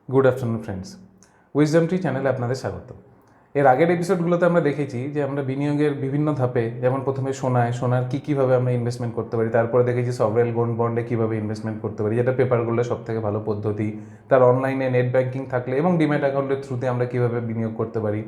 Good afternoon friends, wisdom tree চ্যানেলে আপনাদের স্বাগত। এর আগের এপিসোডগুলোতে আমরা দেখেছি যে আমরা বিনিয়োগের বিভিন্ন ধাপে, যেমন প্রথমে সোনার কীভাবে আমরা ইনভেস্টমেন্ট করতে পারি, তারপরে দেখেছি সভরেন গোল্ড বন্ডে কীভাবে ইনভেস্টমেন্ট করতে পারি, যেটা পেপার গোল্ডে সব থেকে ভালো পদ্ধতি, তার অনলাইনে নেট ব্যাঙ্কিং থাকলে এবং ডিম্যাট অ্যাকাউন্টের থ্রুতে আমরা কীভাবে বিনিয়োগ করতে পারি।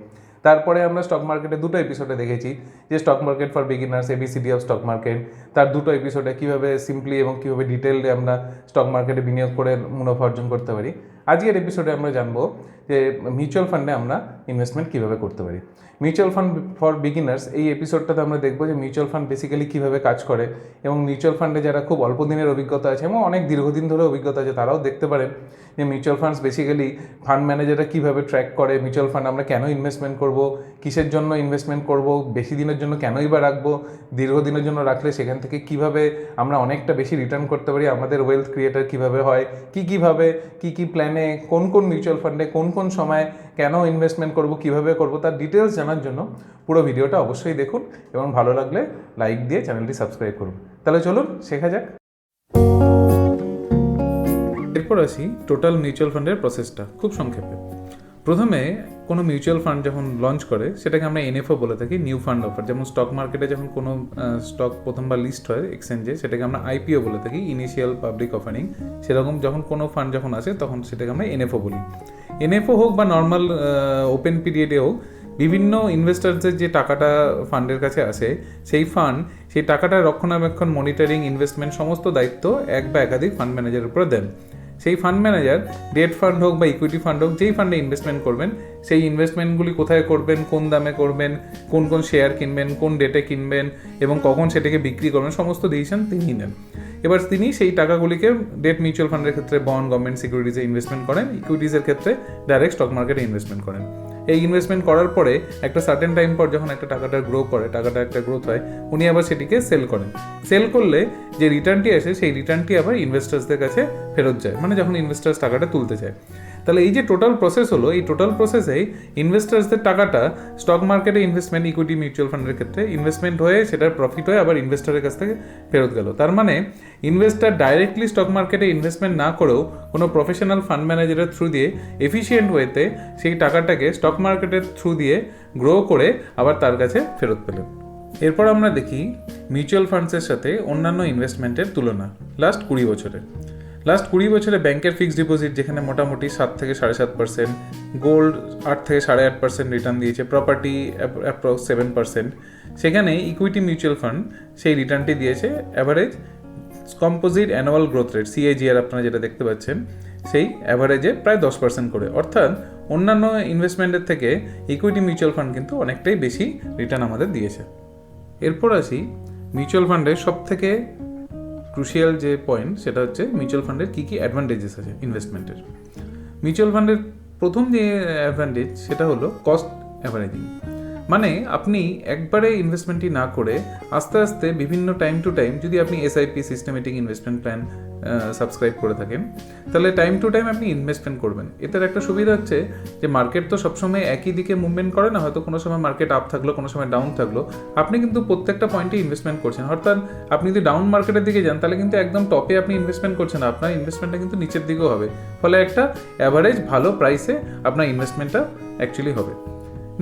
তারপরে আমরা স্টক মার্কেটে দুটো এপিসোডে দেখেছি যে stock market for beginners, ABCD of stock market, তার দুটো এপিসোডে কীভাবে সিম্পলি এবং কীভাবে ডিটেলডে আমরা স্টক মার্কেটে বিনিয়োগ করে মুনাফা অর্জন করতে পারি। আজকের এপিসোডে আমরা জানবো যে মিউচুয়াল ফান্ডে আমরা ইনভেস্টমেন্ট কীভাবে করতে পারি। মিউচুয়াল ফান্ড ফর বিগিনার্স এই এপিসোডটাতে আমরা দেখবো যে মিউচুয়াল ফান্ড বেসিক্যালি কীভাবে কাজ করে এবং মিউচুয়াল ফান্ডে যারা খুব অল্প দিনের অভিজ্ঞতা আছে এবং অনেক দীর্ঘদিন ধরে অভিজ্ঞতা আছে তারাও দেখতে পারেন যে মিউচুয়াল ফান্ডস বেসিক্যালি ফান্ড ম্যানেজাররা কীভাবে ট্র্যাক করে, মিউচুয়াল ফান্ড আমরা কেন ইনভেস্টমেন্ট করব, কিসের জন্য ইনভেস্টমেন্ট করব, বেশি দিনের জন্য কেনই বা রাখবো, দীর্ঘদিনের জন্য রাখলে সেখান থেকে কীভাবে আমরা অনেকটা বেশি রিটার্ন করতে পারি, আমাদের ওয়েলথ ক্রিয়েটার কীভাবে হয়, কীভাবে কী প্ল্যানে, কোন মিউচুয়াল ফান্ডে কোন সময় কেন ইনভেস্টমেন্ট করব, কীভাবে করব, তার ডিটেলস জানার জন্য পুরো ভিডিওটা অবশ্যই দেখুন এবং ভালো লাগলে লাইক দিয়ে চ্যানেলটি সাবস্ক্রাইব করুন। তাহলে চলুন শেখা যাক। এরপর আসি টোটাল মিউচুয়াল ফান্ডের প্রসেসটা খুব সংক্ষেপে। প্রথমে কোনো মিউচুয়াল ফান্ড যখন লঞ্চ করে সেটাকে আমরা এনএফও বলে থাকি, নিউ ফান্ড অফার। যেমন স্টক মার্কেটে যখন কোনো স্টক প্রথমবার লিস্ট হয় এক্সচেঞ্জে, সেটাকে আমরা আইপিও বলে থাকি, ইনিশিয়াল পাবলিক অফারিং। সেরকম যখন কোনো ফান্ড যখন আসে তখন সেটাকে আমরা এনএফও বলি। এনএফও হোক বা নর্মাল ওপেন পিরিয়ডে হোক, বিভিন্ন ইনভেস্টারদের যে টাকাটা ফান্ডের কাছে আসে সেই টাকাটা রক্ষণাবেক্ষণ, মনিটরিং, ইনভেস্টমেন্ট সমস্ত দায়িত্ব এক বা একাধিক ফান্ড ম্যানেজারের উপরে দেন। সেই ফান্ড ম্যানেজার ডেট ফান্ড হোক বা ইকুইটি ফান্ড হোক, যেই ফান্ডে ইনভেস্টমেন্ট করবেন সেই ইনভেস্টমেন্টগুলি কোথায় করবেন, কোন দামে করবেন, কোন শেয়ার কিনবেন, কোন ডেটে কিনবেন এবং কখন সেটাকে বিক্রি করবেন, সমস্ত ডিসিশন তিনি নেন। এবার তিনি সেই টাকাগুলিকে ডেট মিউচুয়াল ফান্ডের ক্ষেত্রে বন্ড, গভর্নমেন্ট সিকিউরিটিজে ইনভেস্টমেন্ট করেন, ইকুইটিজের ক্ষেত্রে ডাইরেক্ট স্টক মার্কেটে ইনভেস্টমেন্ট করেন। এই ইনভেস্টমেন্ট করার পরে একটা সার্টেন টাইম পর যখন একটা টাকাটা একটা গ্রোথ হয়, উনি আবার সেটিকে সেল করেন। সেল করলে যে রিটার্নটি আসে সেই রিটার্নটি আবার ইনভেস্টার্সদের কাছে ফেরত যায়, মানে যখন ইনভেস্টার্স টাকাটা তুলতে চায়। তাহলে এই যে টোটাল প্রসেস হলো, এই টোটাল প্রসেসেই ইনভেস্টার্সদের টাকাটা স্টক মার্কেটে ইনভেস্টমেন্ট, ইকুইটি মিউচুয়াল ফান্ডের ক্ষেত্রে ইনভেস্টমেন্ট হয়ে সেটার প্রফিট হয়ে আবার ইনভেস্টারের কাছ থেকে ফেরত গেল। তার মানে ইনভেস্টার ডাইরেক্টলি স্টক মার্কেটে ইনভেস্টমেন্ট না করেও কোনো প্রফেশনাল ফান্ড ম্যানেজারের থ্রু দিয়ে এফিসিয়েন্ট ওয়েতে সেই টাকাটাকে স্টক মার্কেটের থ্রু দিয়ে গ্রো করে আবার তার কাছে ফেরত পেলেন। এরপর আমরা দেখি মিউচুয়াল ফান্ডসের সাথে অন্যান্য ইনভেস্টমেন্টের তুলনা লাস্ট 20 বছরে ব্যাংকের ফিক্সড ডিপোজিট যেখানে মোটামুটি 7 থেকে 7.5%, গোল্ড 8 থেকে 8.5% রিটার্ন দিয়েছে, প্রপার্টি অ্যাপ্রক্স 7%, সেখানে ইকুইটি মিউচুয়াল ফান্ড সেই রিটার্নটি দিয়েছে average composite annual growth rate, CAGR আপনারা যেটা দেখতে পাচ্ছেন, সেই অ্যাভারেজে প্রায় 10% করে। অর্থাৎ অন্যান্য ইনভেস্টমেন্টের থেকে ইকুইটি মিউচুয়াল ফান্ড কিন্তু অনেকটাই বেশি রিটার্ন আমাদের দিয়েছে। এরপর আসি মিউচুয়াল ফান্ডের সব থেকে ক্রুশিয়াল যে পয়েন্ট, সেটা হচ্ছে মিউচুয়াল ফান্ডের কী অ্যাডভান্টেজেস আছে ইনভেস্টমেন্টের। মিউচুয়াল ফান্ডের প্রথম যে অ্যাডভান্টেজ সেটা হলো কস্ট অ্যাভারেজিং। মানে আপনি একবারে ইনভেস্টমেন্টই না করে আস্তে আস্তে বিভিন্ন টাইম টু টাইম, যদি আপনি SIP systematic investment plan subscribe করে থাকেন, তাহলে টাইম টু টাইম আপনি ইনভেস্টমেন্ট করবেন। এটার একটা সুবিধা হচ্ছে যে মার্কেট তো সবসময় একই দিকে মুভমেন্ট করে না, হয়তো কোনো সময় মার্কেট আপ থাকলো, কোনো সময় ডাউন থাকলো, আপনি কিন্তু প্রত্যেকটা পয়েন্টে ইনভেস্টমেন্ট করছেন। অর্থাৎ আপনি যদি ডাউন মার্কেটের দিকে যান তাহলে কিন্তু একদম টপে আপনি ইনভেস্টমেন্ট করছেন, আপনার ইনভেস্টমেন্টটা কিন্তু নিচের দিকেও হবে, ফলে একটা অ্যাভারেজ ভালো প্রাইসে আপনার ইনভেস্টমেন্টটা অ্যাকচুয়ালি হবে।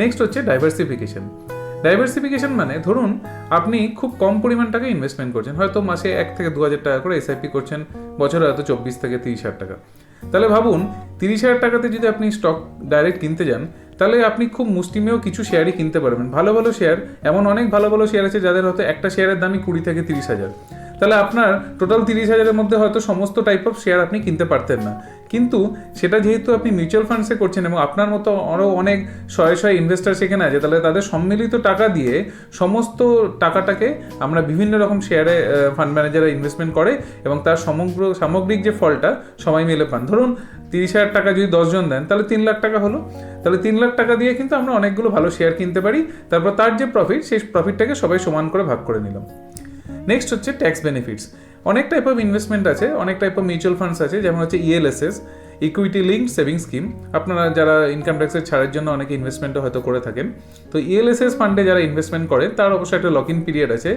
নেক্সট হচ্ছে ডাইভার্সিফিকেশন মানে ধরুন আপনি খুব কম পরিমাণ টাকা ইনভেস্টমেন্ট করছেন, হয়তো মাসে 1 থেকে 2,000 টাকা করে এসআইপি করছেন, বছরে হয়তো 24 থেকে 30,000 টাকা। তাহলে ভাবুন 30,000 টাকাতে যদি আপনি স্টক ডাইরেক্ট কিনতে যান, তাহলে আপনি খুব মুষ্টিমেয় কিছু শেয়ারই কিনতে পারবেন। ভালো শেয়ার, এমন অনেক ভালো শেয়ার আছে যাদের হয়তো একটা শেয়ারের দামই 20 থেকে 30,000। তাহলে আপনার টোটাল 30,000-এর মধ্যে হয়তো সমস্ত টাইপ অফ শেয়ার আপনি কিনতে পারতেন না, কিন্তু সেটা যেহেতু আপনি মিউচুয়াল ফান্ডসে করছেন এবং আপনার মতো আরও অনেক শয়ে ইনভেস্টার সেখানে আছে, তাহলে তাদের সম্মিলিত টাকা দিয়ে সমস্ত টাকাটাকে আমরা বিভিন্ন রকম শেয়ারে ফান্ড ম্যানেজাররা ইনভেস্টমেন্ট করে এবং তার সামগ্রিক যে ফলটা সবাই মিলে পান। ধরুন 30,000 টাকা যদি 10 জন দেন তাহলে 3 লাখ টাকা হলো। তাহলে 3 লাখ টাকা দিয়ে কিন্তু আমরা অনেকগুলো ভালো শেয়ার কিনতে পারি, তারপর তার যে প্রফিট সেই প্রফিটটাকে সবাই সমান করে ভাগ করে নিলাম। নেক্সট হচ্ছে ট্যাক্স বেনিফিটস। অনেক টাইপ অফ ইনভেস্টমেন্ট আছে, অনেক টাইপ অফ মিউচুয়াল ফান্ডস আছে, যেমন হচ্ছে ELSS, equity linked saving scheme. আপনারা যারা ইনকাম ট্যাক্সের ছাড়ের জন্য অনেকে ইনভেস্টমেন্টও হয়তো করে থাকেন, তো ইএলএসএস ফান্ডে যারা ইনভেস্টমেন্ট করে তার অবশ্যই একটা লক ইন পিরিয়ড আছে,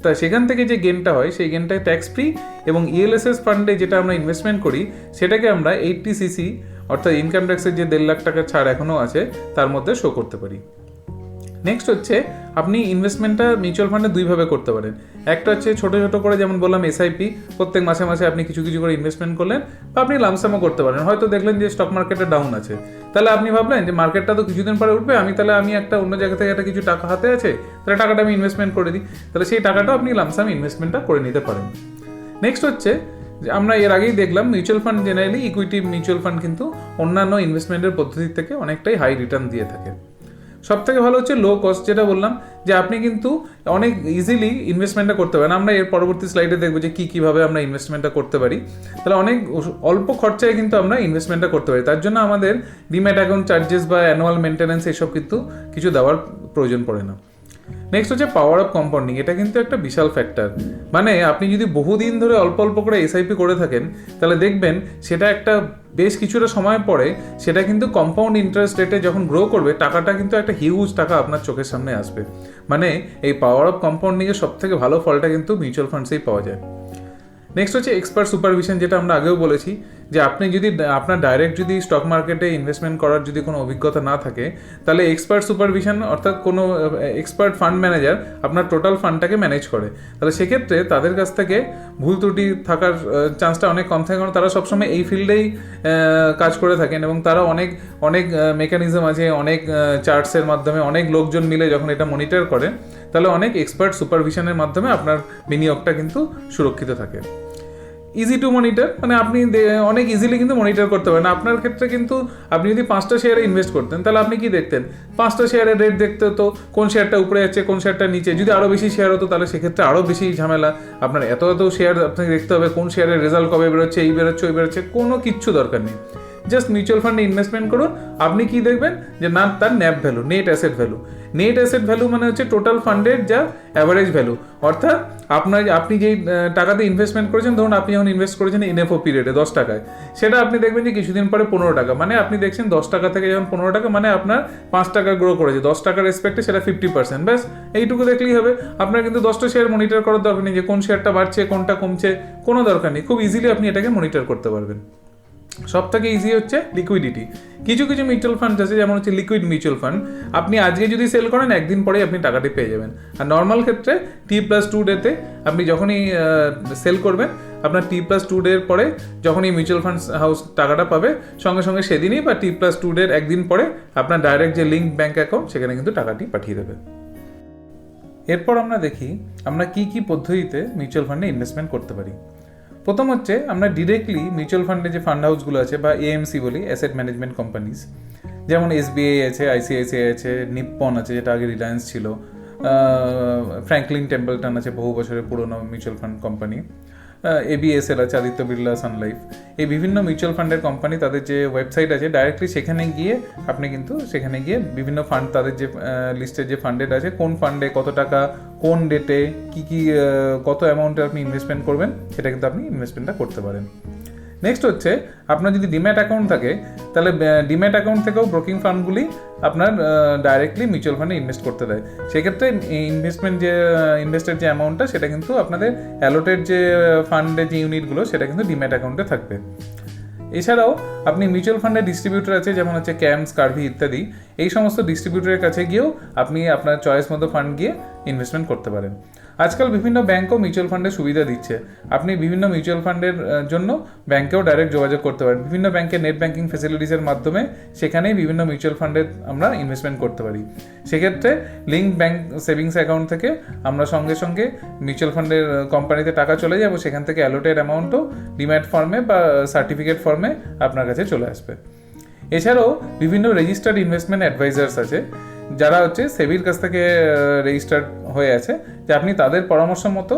তা সেখান থেকে যে গেনটা হয় সেই গেনটায় ট্যাক্স ফ্রি। এবং ইএলএসএস ফান্ডে যেটা আমরা ইনভেস্টমেন্ট করি সেটাকে আমরা 80cc অর্থাৎ ইনকাম ট্যাক্সের যে 1.5 লাখ টাকার ছাড় এখনও আছে তার মধ্যে শো করতে পারি। নেক্সট হচ্ছে আপনি ইনভেস্টমেন্টটা মিউচুয়াল ফান্ডে দুইভাবে করতে পারেন। একটা হচ্ছে ছোটো ছোটো করে, যেমন বললাম এসআইপি, প্রত্যেক মাসে মাসে আপনি কিছু কিছু করে ইনভেস্টমেন্ট করলেন, বা আপনি লামসামও করতে পারেন। হয়তো দেখলেন যে স্টক মার্কেটে ডাউন আছে, তাহলে আপনি ভাবলেন যে মার্কেটটা তো কিছুদিন পরে উঠবে, আমি একটা অন্য জায়গা থেকে একটা কিছু টাকা হাতে আছে, তাহলে টাকাটা আমি ইনভেস্টমেন্ট করে দিই, তাহলে সেই টাকাটা আপনি লামসাম ইনভেস্টমেন্টটা করে নিতে পারেন। নেক্সট হচ্ছে যে আমরা এর আগেই দেখলাম mutual fund generally equity mutual fund কিন্তু অন্যান্য ইনভেস্টমেন্টের পদ্ধতির থেকে অনেকটাই হাই রিটার্ন দিয়ে থাকে। সব থেকে ভালো হচ্ছে লো কস্ট, যেটা বললাম যে আপনি কিন্তু অনেক ইজিলি ইনভেস্টমেন্টটা করতে পারেন। আমরা এর পরবর্তী স্লাইডে দেখবো যে কীভাবে আমরা ইনভেস্টমেন্টটা করতে পারি। তাহলে অনেক অল্প খরচায় কিন্তু আমরা ইনভেস্টমেন্টটা করতে পারি। তার জন্য আমাদের ডিম্যাট অ্যাকাউন্ট চার্জেস বা অ্যানুয়াল মেনটেন্যান্স এসব কিন্তু কিছু দেওয়ার প্রয়োজন পড়ে না। নেক্সট হচ্ছে পাওয়ার অফ কম্পাউন্ডিং। এটা কিন্তু একটা বিশাল ফ্যাক্টর। মানে আপনি যদি বহুদিন ধরে অল্প অল্প করে এসআইপি করে থাকেন, তাহলে দেখবেন সেটা একটা বেশ কিছুটা সময় পরে সেটা কিন্তু কম্পাউন্ড ইন্টারেস্ট রেটে যখন গ্রো করবে, টাকাটা কিন্তু একটা হিউজ টাকা আপনার চোখের সামনে আসবে। মানে এই পাওয়ার অফ কম্পাউন্ডিংয়ের সব থেকে ভালো ফলটা কিন্তু মিউচুয়াল ফান্ডসেই পাওয়া যায়। নেক্সট হচ্ছে এক্সপার্ট সুপারভিশন, যেটা আমরা আগেও বলেছি যে আপনি যদি আপনার ডাইরেক্ট যদি স্টক মার্কেটে ইনভেস্টমেন্ট করার যদি কোনো অভিজ্ঞতা না থাকে, তাহলে এক্সপার্ট সুপারভিশন অর্থাৎ কোনো এক্সপার্ট ফান্ড ম্যানেজার আপনার টোটাল ফান্ডটাকে ম্যানেজ করে। তাহলে সেক্ষেত্রে তাদের কাছ থেকে ভুল ত্রুটি থাকার চান্সটা অনেক কম থাকে, কারণ তারা সবসময় এই ফিল্ডেই কাজ করে থাকেন এবং তারা অনেক অনেক মেকানিজম আছে, অনেক চার্টসের মাধ্যমে অনেক লোকজন মিলে যখন এটা মনিটর করে, তাহলে অনেক এক্সপার্ট সুপারভিশনের মাধ্যমে আপনার বিনিয়োগটা কিন্তু সুরক্ষিত থাকে। ইজি টু মনিটর, মানে আপনি অনেক ইজিলি কিন্তু মনিটর করতে পারেন। আপনার ক্ষেত্রে কিন্তু আপনি যদি 5টা শেয়ারে ইনভেস্ট করতেন, তাহলে আপনি কি দেখতেন? 5টা শেয়ারের রেট দেখতে হতো, কোন শেয়ারটা উপরে যাচ্ছে, কোন শেয়ারটা নিচে। যদি আরও বেশি শেয়ার হতো তাহলে সেক্ষেত্রে আরও বেশি ঝামেলা। আপনার এত শেয়ার আপনাকে দেখতে হবে, কোন শেয়ারের রেজাল্ট কবে বেরোচ্ছে, এই বেরোচ্ছে ওই বেরোচ্ছে, কোনো কিচ্ছু দরকার নেই। জাস্ট মিউচুয়াল ফান্ডে ইনভেস্টমেন্ট করুন। আপনি কি দেখবেন যে না, তার nap value, net asset value. Net asset value মানে হচ্ছে টোটাল ফান্ডের যা অ্যাভারেজ ভ্যালু, অর্থাৎ আপনি যেই টাকাতে ইনভেস্টমেন্ট করেছেন, ধরুন আপনি যখন ইনভেস্ট করেছেন এনএফও পিরিয়ডে 10 টাকায়, সেটা আপনি দেখবেন যে কিছুদিন পরে 15 টাকা। মানে আপনি দেখছেন 10 টাকা থেকে যখন 15 টাকা, মানে আপনার 5 টাকা গ্রো করেছে, 10 টাকার রেসপেক্টে সেটা 50%। ব্যাস এইটুকু দেখলেই হবে। আপনার কিন্তু 10টা শেয়ার মনিটর করার দরকার নেই যে কোন শেয়ারটা বাড়ছে কোনটা কমছে, কোনো দরকার নেই। খুব ইজিলি আপনি এটাকে মনিটর করতে পারবেন। সব থেকে ইজি হচ্ছে লিকুইডিটি। কিছু কিছু মিউচুয়াল ফান্ড আছে, যেমন হচ্ছে লিকুইড মিউচুয়াল ফান্ড, আপনি আজকে যদি সেল করেন একদিন পরেই আপনি টাকাটি পেয়ে যাবেন। আর নর্মাল ক্ষেত্রে T+2 ডেতে আপনি যখনই সেল করবেন, আপনার T+2 ডের পরে যখনই মিউচুয়াল ফান্ড হাউস টাকাটা পাবে, সঙ্গে সঙ্গে সেদিনই বা T+2 ডের একদিন পরে আপনার ডাইরেক্ট যে লিঙ্ক ব্যাঙ্ক অ্যাকাউন্ট, সেখানে কিন্তু টাকাটি পাঠিয়ে দেবে। এরপর আমরা দেখি আমরা কি কি পদ্ধতিতে মিউচুয়াল ফান্ডে ইনভেস্টমেন্ট করতে পারি। প্রথম হচ্ছে আমরা ডিরেক্টলি মিউচুয়াল ফান্ডে যে ফান্ড হাউসগুলো আছে বা এএমসি বলি, অ্যাসেট ম্যানেজমেন্ট কোম্পানিজ, যেমন SBI আছে, ICICI আছে, নিপ্পন আছে যেটা আগে রিলায়েন্স ছিল, ফ্র্যাঙ্কলিন টেম্পলটন আছে বহু বছরের পুরনো মিউচুয়াল ফান্ড কোম্পানি, ABSL আছে, আদিত্য বিড়লা সান লাইফ। এই বিভিন্ন মিউচুয়াল ফান্ডের কোম্পানি তাদের যে ওয়েবসাইট আছে, ডাইরেক্টলি সেখানে গিয়ে আপনি কিন্তু সেখানে গিয়ে বিভিন্ন ফান্ড, তাদের যে লিস্টের যে ফান্ডেড আছে, কোন ফান্ডে কত টাকা, কোন ডেটে কি কত অ্যামাউন্টে আপনি ইনভেস্টমেন্ট করবেন, সেটা কিন্তু আপনি ইনভেস্টমেন্টটা করতে পারেন। নেক্সট হচ্ছে আপনার যদি ডিম্যাট অ্যাকাউন্ট থাকে, তাহলে ডিম্যাট অ্যাকাউন্ট থেকেও ব্রোকিং ফান্ডগুলি আপনার ডাইরেক্টলি মিউচুয়াল ফান্ডে ইনভেস্ট করতে দেয়। সেক্ষেত্রে ইনভেস্টের যে অ্যামাউন্টটা, সেটা কিন্তু আপনাদের অ্যালোটেড যে ফান্ডের যে ইউনিটগুলো, সেটা কিন্তু ডিম্যাট অ্যাকাউন্টে থাকবে। এছাড়াও আপনি মিউচুয়াল ফান্ডের ডিস্ট্রিবিউটর আছে, যেমন হচ্ছে ক্যাম্পস, কার্ভি ইত্যাদি, এই সমস্ত ডিস্ট্রিবিউটরের কাছে গিয়েও আপনি আপনার চয়েস মতো ফান্ড গিয়ে ইনভেস্টমেন্ট করতে পারেন। আজকাল বিভিন্ন ব্যাঙ্কও মিউচুয়াল ফান্ডের সুবিধা দিচ্ছে। আপনি বিভিন্ন মিউচুয়াল ফান্ডের জন্য ব্যাঙ্কেও ডাইরেক্ট যোগাযোগ করতে পারেন। বিভিন্ন ব্যাঙ্কের নেট ব্যাঙ্কিং ফেসিলিটিসের মাধ্যমে সেখানেই বিভিন্ন মিউচুয়াল ফান্ডে আমরা ইনভেস্টমেন্ট করতে পারি। সেক্ষেত্রে লিঙ্ক ব্যাঙ্ক সেভিংস অ্যাকাউন্ট থেকে আমরা সঙ্গে সঙ্গে মিউচুয়াল ফান্ডের কোম্পানিতে টাকা চলে যাব, সেখান থেকে অ্যালোটেড অ্যামাউন্টও ডিম্যাট ফর্মে বা সার্টিফিকেট ফর্মে আপনার কাছে চলে আসবে। এছাড়াও বিভিন্ন রেজিস্টার্ড ইনভেস্টমেন্ট অ্যাডভাইজার্স আছে, যারা হচ্ছে সেবির কাছ থেকে রেজিস্টার্ড হয়ে আছে, যে আপনি তাদের পরামর্শ মতো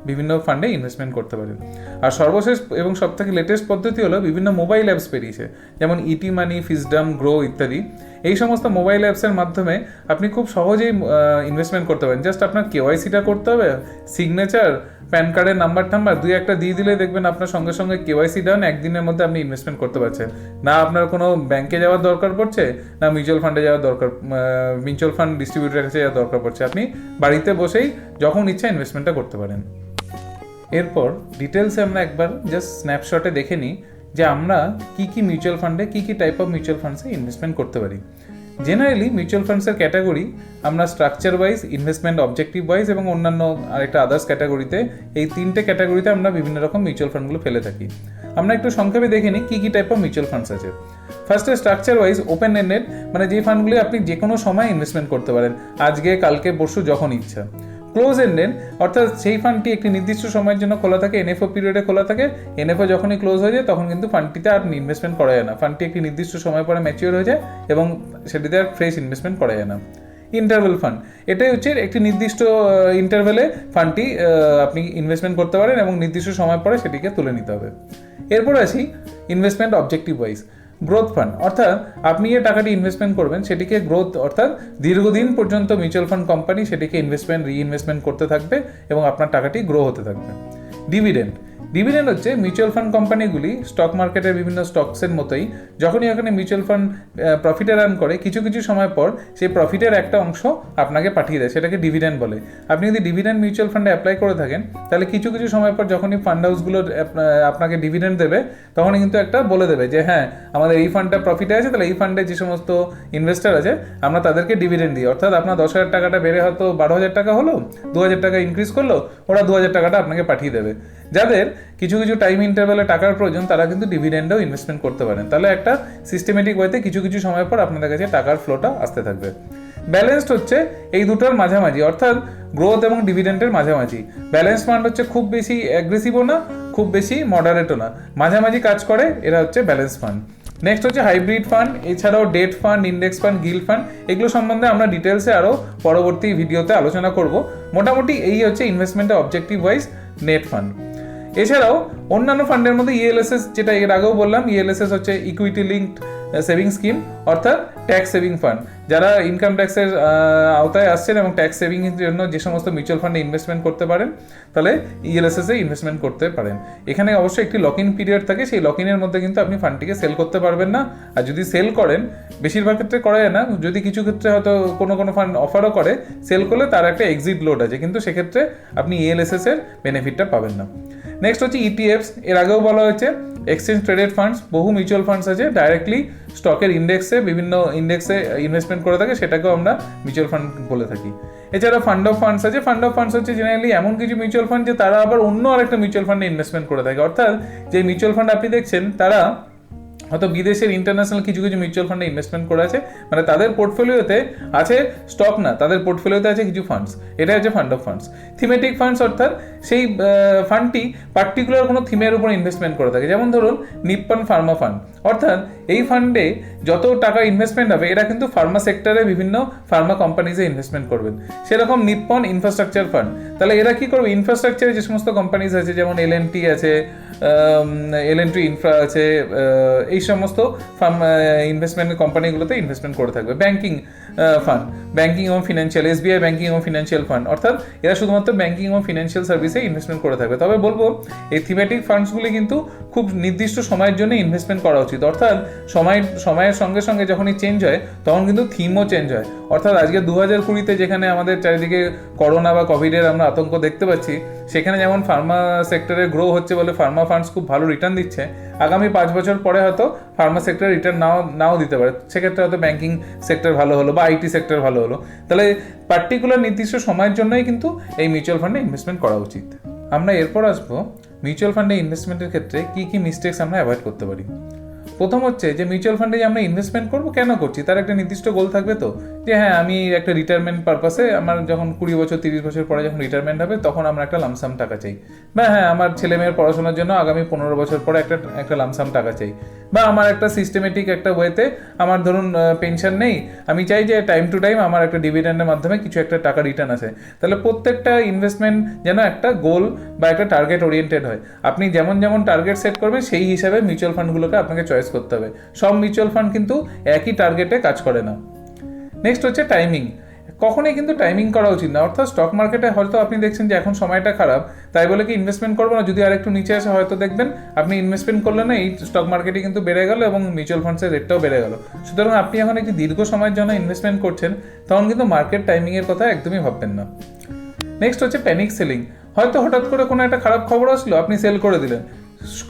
বিভিন্ন ফান্ডে ইনভেস্টমেন্ট করতে পারেন। আর সর্বশেষ এবং সবথেকে লেটেস্ট পদ্ধতি হলো বিভিন্ন মোবাইল অ্যাপস বেরিয়েছে, যেমন ইটি মানি, ফিজডম, গ্রো ইত্যাদি। এই সমস্ত মোবাইল অ্যাপসের মাধ্যমে আপনি খুব সহজেই ইনভেস্টমেন্ট করতে পারেন। জাস্ট আপনার কেওয়াইসিটা করতে হবে, সিগনেচার, প্যান কার্ডের নাম্বার দুই একটা দিয়ে দিলে দেখবেন আপনার সঙ্গে সঙ্গে কেওয়াইসি ডান, একদিনের মধ্যে আপনি ইনভেস্টমেন্ট করতে পারছেন। না আপনার কোনো ব্যাংকে যাওয়ার দরকার পড়ছে, না মিউচুয়াল ফান্ডে যাওয়ার দরকার, মিউচুয়াল ফান্ড ডিস্ট্রিবিউটরের কাছে যাওয়ার দরকার পড়ছে। আপনি বাড়িতে বসেই যখন ইচ্ছা ইনভেস্টমেন্টটা করতে পারেন। এরপর ডিটেলসে আমরা একবার জাস্ট স্ন্যাপশটে দেখে নিই যে আমরা কি কি মিউচুয়াল ফান্ডে কি কি টাইপ অফ মিউচুয়াল ফান্ডসে ইনভেস্টমেন্ট করতে পারি। জেনারেলি মিউচুয়াল ফান্ডসের ক্যাটাগরি আমরা structure wise, investment objective wise এবং অন্যান্য আরেকটা আদার্স ক্যাটাগরিতে, এই তিনটে ক্যাটাগরিতে আমরা বিভিন্ন রকম মিউচুয়াল ফান্ডগুলো ফেলে থাকি। আমরা একটু সংক্ষেপে দেখে নিই কী কী টাইপ অফ মিউচুয়াল ফান্ডস আছে। ফার্স্টে স্ট্রাকচার ওয়াইজ ওপেন এন্ডেড, মানে যে ফান্ডগুলি আপনি যে কোনো সময় ইনভেস্টমেন্ট করতে পারেন, আজকে, কালকে, পরশু, যখন ইচ্ছা। ক্লোজ এন্ডেড, অর্থাৎ সেই ফান্ডটি একটি নির্দিষ্ট সময়ের জন্য খোলা থাকে, এনএফও পিরিয়ডে খোলা থাকে, এনএফও যখনই ক্লোজ হয়ে যায় তখন কিন্তু ফান্ডটিতে আর ইনভেস্টমেন্ট করা যায় না, ফান্ডটি একটি নির্দিষ্ট সময় পরে ম্যাচিওর হয়ে যায় এবং সেটিতে আর ফ্রেশ ইনভেস্টমেন্ট করা যায় না। ইন্টারভেল ফান্ড, এটাই হচ্ছে একটি নির্দিষ্ট ইন্টারভেলে ফান্ডটি আপনি ইনভেস্টমেন্ট করতে পারেন এবং নির্দিষ্ট সময় পরে সেটিকে তুলে নিতে হবে। এরপর আসি investment objective wise. Growth fund, অর্থাৎ আপনি যে টাকাটি ইনভেস্টমেন্ট করবেন সেটিকে গ্রোথ, অর্থাৎ দীর্ঘদিন পর্যন্ত মিউচুয়াল ফান্ড কোম্পানি সেটিকে ইনভেস্টমেন্ট রিইনভেস্টমেন্ট করতে থাকবে এবং আপনার টাকাটি গ্রো হতে থাকবে। ডিভিডেন্ড, ডিভিডেন্ড হচ্ছে মিউচুয়াল ফান্ড কোম্পানিগুলি স্টক মার্কেটের বিভিন্ন স্টকসের মতোই যখনই ওখানে মিউচুয়াল ফান্ড প্রফিটে রান করে কিছু কিছু সময় পর সেই প্রফিটের একটা অংশ আপনাকে পাঠিয়ে দেয়, সেটাকে ডিভিডেন্ড বলে। আপনি যদি ডিভিডেন্ড মিউচুয়াল ফান্ডে অ্যাপ্লাই করে থাকেন তাহলে কিছু কিছু সময় পর যখনই ফান্ড হাউসগুলো আপনাকে ডিভিডেন্ড দেবে তখনই কিন্তু একটা বলে দেবে যে হ্যাঁ আমাদের এই ফান্ডটা প্রফিটে আছে, তাহলে এই ফান্ডে যে সমস্ত ইনভেস্টার আছে আমরা তাদেরকে ডিভিডেন্ড দিই। অর্থাৎ আপনার 10,000 টাকাটা বেড়ে হয়তো 12,000 টাকা হলো, 2,000 টাকা ইনক্রিজ করলো, ওরা 2,000 টাকাটা আপনাকে পাঠিয়ে দেবে। যাদের কিছু কিছু টাইম ইন্টারভ্যালে টাকার প্রয়োজন তারা কিন্তু ডিভিডেন্ডেও ইনভেস্টমেন্ট করতে পারেন, তাহলে একটা সিস্টেমেটিক ওয়েতে কিছু কিছু সময় পর আপনাদের কাছে টাকার ফ্লোটা আসতে থাকবে। ব্যালেন্সড হচ্ছে এই দুটোর মাঝামাঝি, অর্থাৎ গ্রোথ এবং ডিভিডেন্ডের মাঝামাঝি। ব্যালেন্স ফান্ড হচ্ছে খুব বেশি অ্যাগ্রেসিভও না, খুব বেশি মডারেটও না, মাঝামাঝি কাজ করে, এরা হচ্ছে ব্যালেন্স ফান্ড। নেক্সট হচ্ছে হাইব্রিড ফান্ড, এছাড়াও date fund, index fund, guild fund, এগুলো সম্বন্ধে আমরা ডিটেলসে আরও পরবর্তী ভিডিওতে আলোচনা করব। মোটামুটি এই হচ্ছে ইনভেস্টমেন্টের অবজেক্টিভ ওয়াইজ নেট ফান্ড। এছাড়াও অন্যান্য ফান্ডের মধ্যে ইএলএসএস, যেটা এর আগেও বললাম, ইএলএসএস হচ্ছে ইকুইটি লিঙ্কড সেভিং স্কিম, অর্থাৎ ট্যাক্স সেভিং ফান্ড। যারা ইনকাম ট্যাক্সের আওতায় আসছেন এবং ট্যাক্স সেভিংয়ের জন্য যে সমস্ত মিউচুয়াল ফান্ডে ইনভেস্টমেন্ট করতে পারেন তাহলে ইএলএসএসে ইনভেস্টমেন্ট করতে পারেন। এখানে অবশ্যই একটি লক ইন পিরিয়ড থাকে, সেই লক ইনের মধ্যে কিন্তু আপনি ফান্ডটিকে সেল করতে পারবেন না। আর যদি সেল করেন, বেশিরভাগ ক্ষেত্রে করা যায় না, যদি কিছু ক্ষেত্রে হয়তো কোনো কোনো ফান্ড অফারও করে, সেল করলে তার একটা এক্সিট লোড আছে, কিন্তু সেক্ষেত্রে আপনি ইএলএসএস এর বেনিফিটটা পাবেন না। নেক্সট হচ্ছে ইটিএফস, এর আগেও বলা হয়েছে এক্সচেঞ্জ ট্রেডেড ফান্ডস। বহু মিউচুয়াল ফান্ডস আছে ডাইরেক্টলি স্টকের ইন্ডেক্সে, বিভিন্ন ইন্ডেক্সে ইনভেস্টমেন্ট করে থাকে, সেটাকেও আমরা মিউচুয়াল ফান্ড বলে থাকি। এছাড়া ফান্ড অফ ফান্ডস আছে। ফান্ড অফ ফান্ডস হচ্ছে জেনারেলি এমন কিছু মিউচুয়াল ফান্ড যে তারা আবার অন্য আরেকটা মিউচুয়াল ফান্ডে ইনভেস্টমেন্ট করে থাকে, অর্থাৎ যে মিউচুয়াল ফান্ড আপনি দেখছেন তারা হয়তো বিদেশের ইন্টারন্যাশনাল কিছু কিছু মিউচুয়াল ফান্ডে ইনভেস্টমেন্ট করে আছে, মানে তাদের পোর্টফোলিওতে আছে স্টক না, তাদের পোর্টফোলিওতে আছে কিছু ফান্ডস, এটা হচ্ছে fund of funds. Thematic funds, অর্থাৎ সেই ফান্ডটি পার্টিকুলার কোনো থিমের উপর ইনভেস্টমেন্ট করে থাকে, যেমন ধরুন নিপ্পন ফার্মা ফান্ড, অর্থাৎ এই ফান্ডে যত টাকা ইনভেস্টমেন্ট হবে এরা কিন্তু ফার্মা সেক্টরে বিভিন্ন ফার্মা কোম্পানিজে ইনভেস্টমেন্ট করবেন। সেরকম নিপ্পন ইনফ্রাস্ট্রাকচার ফান্ড, তাহলে এরা কি করবে, ইনফ্রাস্ট্রাকচারে যে সমস্ত কোম্পানিজ আছে যেমন এলএনটি আছে, এলএনটি ইনফ্রা আছে, এই সমস্ত ইনভেস্টমেন্ট কোম্পানিগুলোতে ইনভেস্টমেন্ট করে থাকবে। ব্যাংকিং ফান্ড, ব্যাংকিং এবং ফিনান্সিয়াল, এসবিআই ব্যাংকিং এবং ফিনান্সিয়াল ফান্ড, অর্থাৎ এরা শুধুমাত্র ব্যাংকিং এবং ফিনান্সিয়াল সার্ভিসে ইনভেস্টমেন্ট করে থাকবে। তবে বলবো এই থিমেটিক ফান্ডসগুলি কিন্তু খুব নির্দিষ্ট সময়ের জন্য ইনভেস্টমেন্ট করা উচিত, অর্থাৎ সময়ের সঙ্গে সঙ্গে যখনই চেঞ্জ হয় তখন কিন্তু থিমও চেঞ্জ হয়। অর্থাৎ আজকে 2020-তে যেখানে আমাদের চারিদিকে করোনা বা কোভিডের আমরা আতঙ্ক দেখতে পাচ্ছি, সেখানে যেমন ফার্মা সেক্টরে গ্রো হচ্ছে বলে ফার্মা ফান্ডস খুব ভালো রিটার্ন দিচ্ছে, আগামী 5 বছর পরে হয়তো ফার্মা সেক্টরে রিটার্ন নাও দিতে পারে, সেক্ষেত্রে হয়তো ব্যাংকিং সেক্টর ভালো হলো বা আইটি সেক্টর ভালো হলো। তাহলে পার্টিকুলার নির্দিষ্ট সময়ের জন্যই কিন্তু এই মিউচুয়াল ফান্ডে ইনভেস্টমেন্ট করা উচিত। আমরা এরপর আসবো মিউচুয়াল ফান্ডে ইনভেস্টমেন্টের ক্ষেত্রে কী কী মিস্টেক্স আমরা অ্যাভয়েড করতে পারি। প্রথম হচ্ছে যে মিউচুয়াল ফান্ডে যে আমরা ইনভেস্টমেন্ট করবো কেন করছি, তার একটা নির্দিষ্ট গোল থাকবে তো, যে হ্যাঁ আমি একটা রিটায়ারমেন্ট পারপাসে, আমার যখন 20 বছর 30 বছর পরে যখন রিটায়ারমেন্ট হবে তখন আমরা একটা লামসাম টাকা চাই, বা হ্যাঁ আমার ছেলে মেয়ের পড়াশোনার জন্য আগামী 15 বছর পরে একটা লামসাম টাকা চাই, বা আমার একটা সিস্টেমেটিক একটা ওয়েতে আমার ধরুন পেনশন নেই, আমি চাই যে টাইম টু টাইম আমার একটা ডিভিডেন্ডের মাধ্যমে কিছু একটা টাকা রিটার্ন আসে। তাহলে প্রত্যেকটা ইনভেস্টমেন্ট যেন একটা গোল বা একটা টার্গেট ওরিয়েন্টেড হয়। আপনি যেমন যেমন টার্গেট সেট করবেন সেই হিসাবে মিউচুয়াল ফান্ডগুলোকে আপনাকে চয়েস করতে হবে। সব মিউচুয়াল ফান্ড কিন্তু একই টার্গেটে কাজ করে না। নেক্সট হচ্ছে টাইমিং, কখনোই কিন্তু টাইমিং করা উচিত না। অর্থাৎ স্টক মার্কেটে হয়তো আপনি দেখছেন যে এখন সময়টা খারাপ, তাই বলে কি ইনভেস্টমেন্ট করবো না, যদি আর একটু নিচে আসে হয়তো দেখবেন আপনি ইনভেস্টমেন্ট করলেন না, এই স্টক মার্কেটে কিন্তু বেড়ে গেল এবং মিউচুয়াল ফান্ডসের রেটটাও বেড়ে গেল। সুতরাং আপনি এখন একটি দীর্ঘ সময়ের জন্য ইনভেস্টমেন্ট করছেন, তখন কিন্তু মার্কেট টাইমিংয়ের কথা একদমই ভাববেন না। নেক্সট হচ্ছে প্যানিক সেলিং, হয়তো হঠাৎ করে কোনো একটা খারাপ খবর আসলো, আপনি সেল করে দিলেন,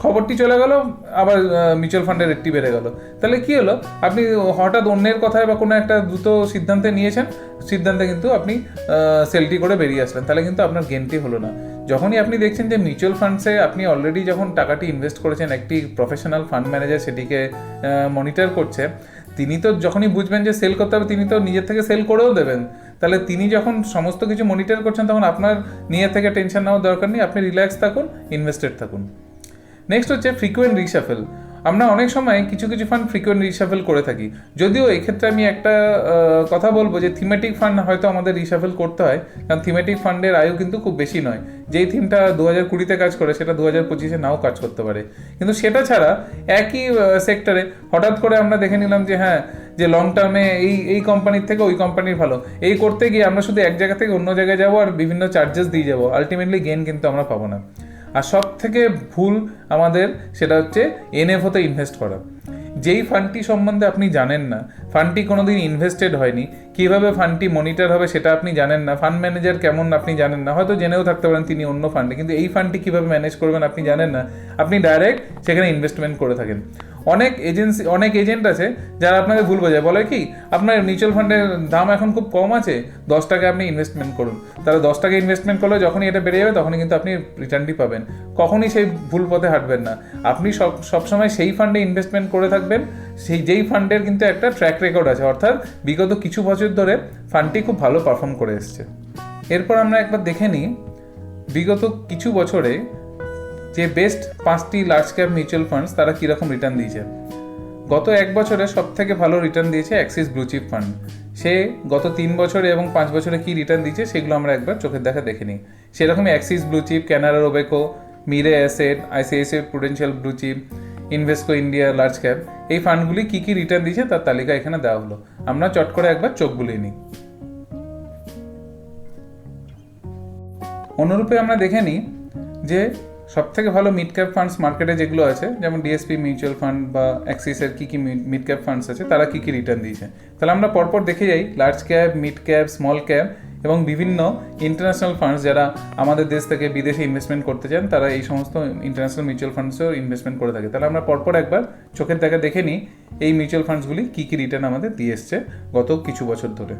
খবরটি চলে গেল, আবার মিউচুয়াল ফান্ডের রেটটি বেড়ে গেল। তাহলে কি হলো, আপনি হঠাৎ অন্যের কথায় বা কোনো একটা দ্রুত সিদ্ধান্তে নিয়েছেন, সিদ্ধান্তে কিন্তু আপনি সেলটি করে বেরিয়ে আসলেন, তাহলে কিন্তু আপনার গেনটি হলো না। যখনই আপনি দেখছেন যে মিউচুয়াল ফান্ডসে আপনি অলরেডি যখন টাকাটি ইনভেস্ট করেছেন, একটি প্রফেশনাল ফান্ড ম্যানেজার সেটিকে মনিটর করছে, তিনি তো যখনই বুঝবেন যে সেল করতে হবে, তিনি তো নিজের থেকে সেল করেও দেবেন। তাহলে তিনি যখন সমস্ত কিছু মনিটর করছেন, তখন আপনার নিজের থেকে টেনশন নেওয়ার দরকার নেই, আপনি রিল্যাক্স থাকুন, ইনভেস্টেড থাকুন। নেক্সট হচ্ছে ফ্রিকোয়েন্ট রিশাফেল। আমরা অনেক সময় কিছু কিছু ফান্ড ফ্রিকোয়েন্ট রিশাফেল করে থাকি, যদিও এক্ষেত্রে আমি একটা কথা বলবো যে থিমেটিক ফান্ড হয়তো আমাদের রিশাফেল করতে হয়, কারণ থিমেটিক ফান্ডের আয়ু কিন্তু খুব বেশি নয়। যেই থিমটা 2020-তে কাজ করে, সেটা 2025-এ নাও কাজ করতে পারে। কিন্তু সেটা ছাড়া একই সেক্টরে হঠাৎ করে আমরা দেখে নিলাম যে হ্যাঁ, যে লং টার্মে এই কোম্পানির থেকে ওই কোম্পানির ভালো, এই করতে গিয়ে আমরা শুধু এক জায়গা থেকে অন্য জায়গায় যাবো আর বিভিন্ন চার্জেস দিয়ে যাবো, আলটিমেটলি গেন কিন্তু আমরা পাবো না। আর সব থেকে ভুল আমাদের সেটা হচ্ছে এনএফওতে ইনভেস্ট করা। যেই ফান্ডটি সম্বন্ধে আপনি জানেন না, ফান্ডটি কোনোদিন ইনভেস্টেড হয়নি, কীভাবে ফান্ডটি মনিটর হবে সেটা আপনি জানেন না, ফান্ড ম্যানেজার কেমন আপনি জানেন না, হয়তো জেনেও থাকতে পারেন তিনি অন্য ফান্ডে, কিন্তু এই ফান্ডটি কীভাবে ম্যানেজ করবেন আপনি জানেন না, আপনি ডাইরেক্ট সেখানে ইনভেস্টমেন্ট করে থাকেন। অনেক এজেন্ট আছে যারা আপনাকে ভুল বোঝায়, বলে কি আপনার মিউচুয়াল ফান্ডের দাম এখন খুব কম আছে, 10 টাকা আপনি ইনভেস্টমেন্ট করুন। তাহলে 10 টাকা ইনভেস্টমেন্ট করলে যখনই এটা বেড়ে যাবে, তখনই কিন্তু আপনি রিটার্নটি পাবেন। কখনই সেই ভুল পথে হাঁটবেন না, আপনি সবসময় সেই ফান্ডে ইনভেস্টমেন্ট করে থাকবেন, যেই ফান্ডের কিন্তু একটা ট্র্যাক রেকর্ড আছে, অর্থাৎ বিগত কিছু বছর ধরে ফান্ডটি খুব ভালো পারফর্ম করে এসছে। এরপর আমরা একবার দেখে নিই বিগত কিছু বছরে যে বেস্ট 5টি লার্জ ক্যাপ মিউচুয়াল ফান্ডস তারা কীরকম রিটার্ন দিয়েছে। গত 1 বছরে সব থেকে ভালো রিটার্ন দিয়েছে অ্যাক্সিস ব্লু চিপ ফান্ড। সে গত 3 বছরে এবং 5 বছরে কী রিটার্ন দিয়েছে সেগুলো আমরা একবার চোখের দেখা দেখে নিই। সেরকমই Axis blue chip, Canara Robeco, Mirae asset, ICICI prudential blue chip, Invesco India large cap, এই ফান্ডগুলি কী কী রিটার্ন দিয়েছে তার তালিকা এখানে দেওয়া হলো। আমরা চট করে একবার চোখ বুলিয়ে নিই। অনুরূপে আমরা দেখে নিই যে সব থেকে ভালো মিড ক্যাপ ফান্ডস মার্কেটে যেগুলো আছে, যেমন ডিএসপি মিউচুয়াল ফান্ড বা অ্যাক্সিসের কী কী মিড ক্যাপ ফান্ডস আছে, তারা কী কী রিটার্ন দিয়েছে। তাহলে আমরা পরপর দেখে যাই large cap, mid cap, small cap এবং বিভিন্ন ইন্টারন্যাশনাল ফান্ডস যারা আমাদের দেশ থেকে বিদেশে ইনভেস্টমেন্ট করতে চান, তারা এই সমস্ত ইন্টারন্যাশনাল মিউচুয়াল ফান্ডসেও ইনভেস্টমেন্ট করে থাকে। তাহলে আমরা পরপর একবার চোখের দেখা দেখে নিই এই মিউচুয়াল ফান্ডসগুলি কী কী রিটার্ন আমাদের দিয়ে এসছে গত কিছু বছর ধরে।